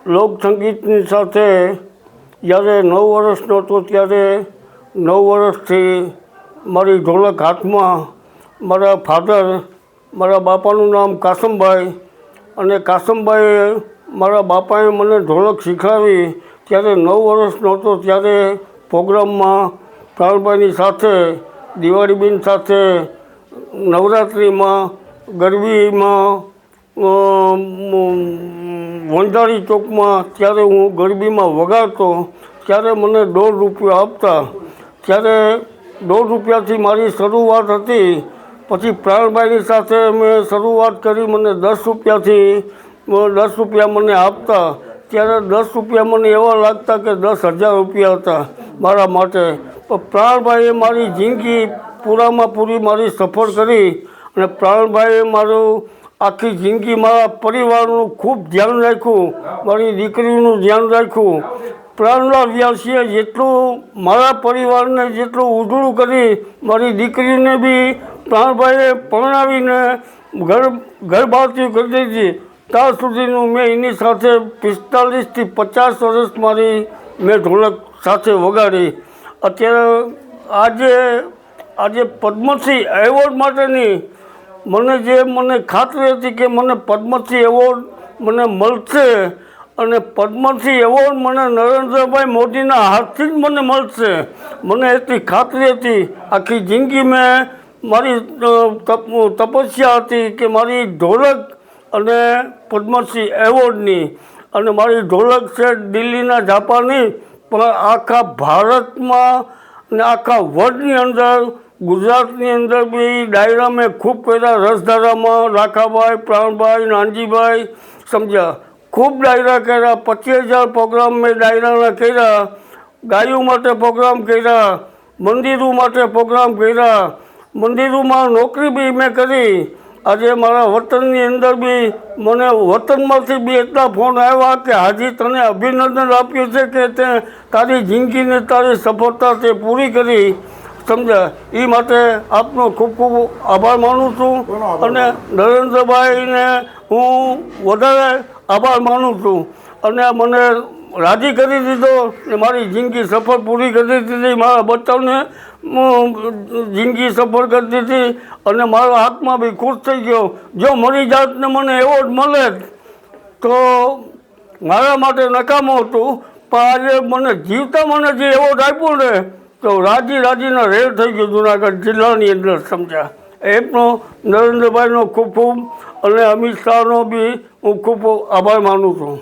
લોકસંગીતની સાથે જ્યારે 9 વર્ષનો હતો ત્યારે 9 વર્ષથી મારી ઢોલક હાથમાં. મારા ફાધર, મારા બાપાનું નામ કાસમભાઈ, અને કાસમભાઈએ મારા બાપાએ મને ઢોલક શીખવાડી. ત્યારે 9 વર્ષનો હતો ત્યારે પ્રોગ્રામમાં પ્રાણભાઈની સાથે, દિવાળીબેન સાથે, નવરાત્રિમાં, ગરબીમાં, વંજારી ચોકમાં ત્યારે હું ગરબીમાં વગાડતો. ત્યારે મને ₹1.5 આપતા. ત્યારે ₹1.5થી મારી શરૂઆત હતી. પછી પ્રાણભાઈની સાથે મેં શરૂઆત કરી. મને ₹10થી ₹10 મને આપતા. ત્યારે ₹10 મને એવા લાગતા કે ₹10,000 હતા મારા માટે. પણ પ્રાણભાઈએ મારી જિંદગી પૂરામાં પૂરી મારી સફળ કરી. અને પ્રાણભાઈએ મારું આખી જિંદગી મારા પરિવારનું ખૂબ ધ્યાન રાખ્યું, મારી દીકરીનું ધ્યાન રાખ્યું. પ્રાણલાલ વ્યાસીએ જેટલું મારા પરિવારને જેટલું ઉજળું કરી, મારી દીકરીને બી પ્રાણભાઈએ પરણાવીને ઘર બહારથી કરી દીધી. ત્યાં સુધીનું મેં એની સાથે 45થી 50 વર્ષ મેં ઢોલક સાથે વગાડી. અત્યારે આજે પદ્મશ્રી એવોર્ડ માટેની મને ખાતરી હતી કે મને પદ્મશ્રી એવોર્ડ મને મળશે, અને પદ્મશ્રી એવોર્ડ મને નરેન્દ્રભાઈ મોદીના હાથથી જ મને મળશે. મને એટલી ખાતરી હતી. આખી જિંદગી મેં મારી તપસ્યા હતી કે મારી ઢોલક અને પદ્મશ્રી એવોર્ડની. અને મારી ઢોલક છે દિલ્હીના જાપાની, પણ આખા ભારતમાં અને આખા વર્લ્ડની અંદર, ગુજરાતની અંદર બી ડાયરા મેં ખૂબ કર્યા. રસધારામાં રાખાભાઈ, પ્રાણભાઈ, નાનજીભાઈ, સમજ્યા, ખૂબ ડાયરા કર્યા. 25,000 પ્રોગ્રામ મેં ડાયરાના કર્યા. ગાયો માટે પ્રોગ્રામ કર્યા, મંદિરો માટે પ્રોગ્રામ કર્યા. મંદિરોમાં નોકરી બી મેં કરી. આજે મારા વતનની અંદર બી મને વતનમાંથી બી એટલા ફોન આવ્યા કે હાજી તને અભિનંદન આપ્યું છે કે તે તારી જિંદગીને તારી સફળતા તે પૂરી કરી. સમજ્યા, એ માટે આપનો ખૂબ ખૂબ આભાર માનું છું. અને નરેન્દ્રભાઈને હું વધારે આભાર માનું છું. અને મને રાજી કરી દીધો ને મારી જિંદગી સફળ પૂરી કરી દીધી. મારા બચ્ચાને જિંદગી સફળ કરી દીધી. અને મારા હાથમાં બી ખુશ થઈ ગયો. જો મારી જાતને મને એવોર્ડ મળે તો મારા માટે નકામું હતું. પણ આજે મને જીવતા મને જે એવોર્ડ આપ્યો ને તો રાજીના રેડ થઈ ગયો જુનાગઢ જિલ્લાની અંદર. સમજ્યા, એમનો નરેન્દ્રભાઈનો ખૂબ ખૂબ અને અમિત શાહનો બી હું ખૂબ આભાર માનું છું.